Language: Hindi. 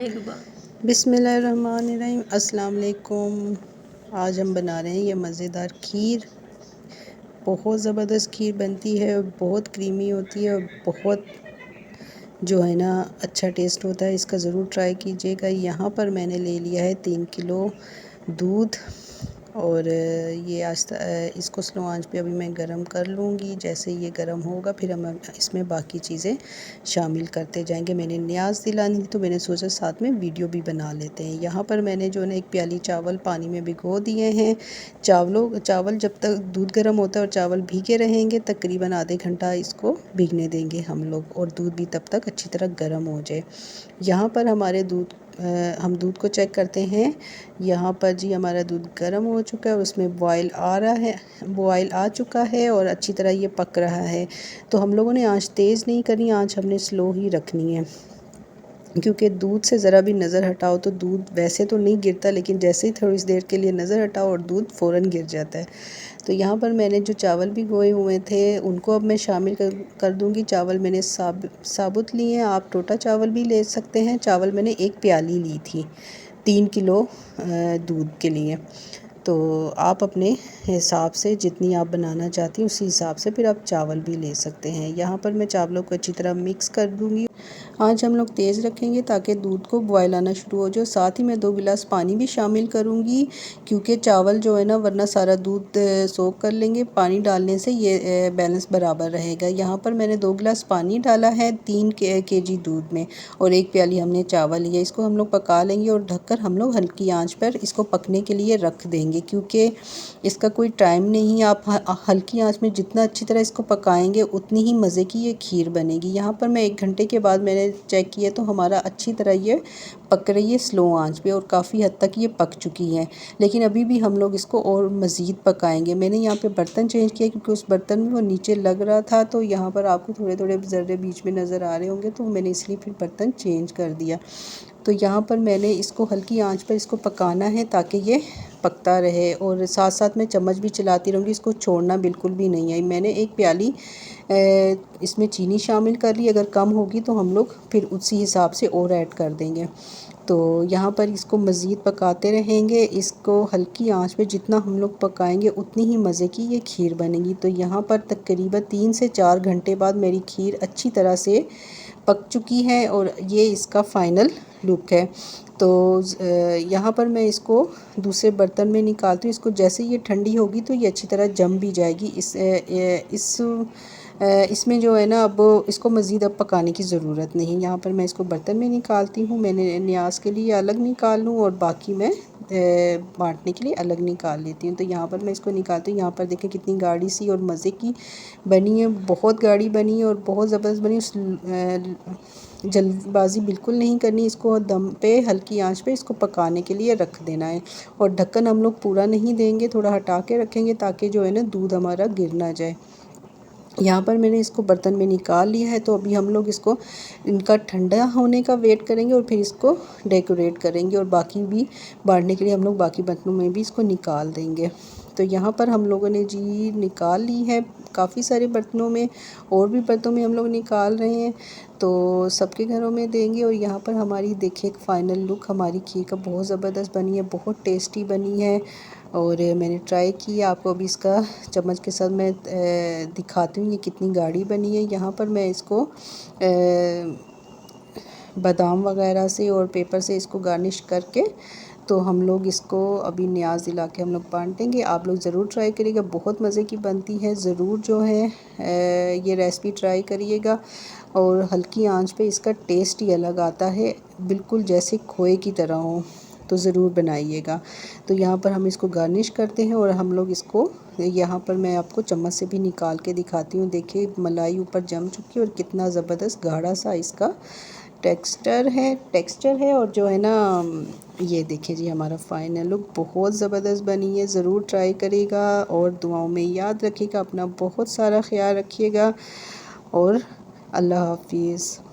बिस्मिल्लाहिर्रहमानिर्रहीम। अस्सलाम वालेकुम। आज हम बना रहे हैं ये मज़ेदार खीर। बहुत ज़बरदस्त खीर बनती है और बहुत क्रीमी होती है और बहुत जो है ना अच्छा टेस्ट होता है। इसका ज़रूर ट्राई कीजिएगा। यहाँ पर मैंने ले लिया है 3 किलो दूध और ये इसको स्लो आंच पे अभी मैं गरम कर लूँगी। जैसे ये गरम होगा फिर हम इसमें बाकी चीज़ें शामिल करते जाएंगे। मैंने न्याज़ दिलानी थी तो मैंने सोचा साथ में वीडियो भी बना लेते हैं। यहाँ पर मैंने जो है ना 1 प्याली चावल पानी में भिगो दिए हैं। चावल जब तक दूध गर्म होता है और चावल भीगे रहेंगे तकरीबन आधे घंटा इसको भीगने देंगे हम लोग और दूध भी तब तक अच्छी तरह गर्म हो जाए। यहाँ पर हम दूध को चेक करते हैं। यहाँ पर जी हमारा दूध गर्म हो चुका है, उसमें बॉयल आ चुका है और अच्छी तरह ये पक रहा है। तो हम लोगों ने आंच तेज़ नहीं करनी, आंच हमने स्लो ही रखनी है, क्योंकि दूध से ज़रा भी नज़र हटाओ तो दूध वैसे तो नहीं गिरता, लेकिन जैसे ही थोड़ी देर के लिए नज़र हटाओ और दूध फ़ौरन गिर जाता है। तो यहाँ पर मैंने जो चावल भिगोए हुए थे उनको अब मैं शामिल कर दूँगी। चावल मैंने साबुत लिए हैं, आप टोटा चावल भी ले सकते हैं। चावल मैंने 1 प्याली ली थी 3 किलो दूध के लिए। तो आप अपने हिसाब से जितनी आप बनाना चाहती हैं उसी हिसाब से फिर आप चावल भी ले सकते हैं। यहाँ पर मैं चावलों को अच्छी तरह मिक्स कर दूँगी। आज हम लोग तेज़ रखेंगे ताकि दूध को बॉयल आना शुरू हो जाए। साथ ही मैं 2 गिलास पानी भी शामिल करूँगी, क्योंकि चावल जो है ना वरना सारा दूध सोख कर लेंगे। पानी डालने से ये बैलेंस बराबर रहेगा। यहाँ पर मैंने 2 गिलास पानी डाला है 3 केजी दूध में और 1 प्याली हमने चावल लिया। इसको हम लोग पका लेंगे और ढककर हम लोग हल्की आंच पर इसको पकने के लिए रख देंगे, क्योंकि इसका कोई टाइम नहीं। आप हल्की आंच में जितना अच्छी तरह इसको पकाएंगे उतनी ही मज़े की ये खीर बनेगी। यहाँ पर मैं 1 घंटे के बाद मैंने चेक किया तो हमारा अच्छी तरह ये पक रही है स्लो आंच पे और काफ़ी हद तक ये पक चुकी है। लेकिन अभी भी हम लोग इसको और मज़ीद पकाएंगे। मैंने यहाँ पे बर्तन चेंज किया क्योंकि उस बर्तन में वो नीचे लग रहा था, तो यहाँ पर आपको थोड़े थोड़े ज़र्रे बीच में नज़र आ रहे होंगे, तो मैंने इसलिए फिर बर्तन चेंज कर दिया। तो यहाँ पर मैंने इसको हल्की आंच पर इसको पकाना है ताकि ये पकता रहे और साथ साथ मैं चम्मच भी चलाती रहूँगी, इसको छोड़ना बिल्कुल भी नहीं है। मैंने 1 प्याली इसमें चीनी शामिल कर ली। अगर कम होगी तो हम लोग फिर उसी हिसाब से और ऐड कर देंगे। तो यहाँ पर इसको मज़ीद पकाते रहेंगे। इसको हल्की आंच पे जितना हम लोग पकाएंगे उतनी ही मज़े की ये खीर बनेगी। तो यहाँ पर तकरीबन 3 से 4 घंटे बाद मेरी खीर अच्छी तरह से पक चुकी है और ये इसका फ़ाइनल लुक है। तो यहाँ पर मैं इसको दूसरे बर्तन में निकालती हूँ। इसको जैसे ये ठंडी होगी तो ये अच्छी तरह जम भी जाएगी। इसमें जो है ना अब इसको मज़ीद अब पकाने की ज़रूरत नहीं। यहाँ पर मैं इसको बर्तन में निकालती हूँ। मैंने न्याज़ के लिए अलग निकाल लूँ और बाकी मैं बांटने के लिए अलग निकाल लेती हूँ। तो यहाँ पर मैं इसको निकालती हूँ। यहाँ पर देखें कितनी गाढ़ी सी और मज़े की बनी है, बहुत गाढ़ी बनी है और बहुत ज़बरदस्त बनी। जल्दबाजी बिल्कुल नहीं करनी, इसको दम पे हल्की आंच पे इसको पकाने के लिए रख देना है और ढक्कन हम लोग पूरा नहीं देंगे, थोड़ा हटा के रखेंगे ताकि जो है ना दूध हमारा गिर ना जाए। यहाँ पर मैंने इसको बर्तन में निकाल लिया है। तो अभी हम लोग इसको इनका ठंडा होने का वेट करेंगे और फिर इसको डेकोरेट करेंगे और बाकी भी बांटने के लिए हम लोग बाकी बर्तनों में भी इसको निकाल देंगे। तो यहाँ पर हम लोगों ने जी निकाल ली है काफ़ी सारे बर्तनों में, और भी बर्तनों में हम लोग निकाल रहे हैं तो सबके घरों में देंगे। और यहाँ पर हमारी देखिए फाइनल लुक हमारी खीर का बहुत ज़बरदस्त बनी है, बहुत टेस्टी बनी है और मैंने ट्राई की। आपको अभी इसका चम्मच के साथ मैं दिखाती हूँ ये कितनी गाढ़ी बनी है। यहाँ पर मैं इसको बादाम वगैरह से और पेपर से इसको गार्निश करके तो हम लोग इसको अभी न्याज़ दिला के हम लोग बांट देंगे। आप लोग ज़रूर ट्राई करिएगा, बहुत मज़े की बनती है। ज़रूर जो है ये रेसिपी ट्राई करिएगा और हल्की आंच पे इसका टेस्ट ही अलग आता है, बिल्कुल जैसे खोए की तरह हो। तो ज़रूर बनाइएगा। तो यहाँ पर हम इसको गार्निश करते हैं और हम लोग इसको यहाँ पर मैं आपको चम्मच से भी निकाल के दिखाती हूँ। देखिए मलाई ऊपर जम चुकी है और कितना ज़बरदस्त गाढ़ा सा इसका टेक्सचर है और जो है ना ये देखिए जी हमारा फाइनल लुक बहुत ज़बरदस्त बनी है। ज़रूर ट्राई करिएगा और दुआओं में याद रखिएगा। अपना बहुत सारा ख्याल रखिएगा और अल्लाह हाफिज़।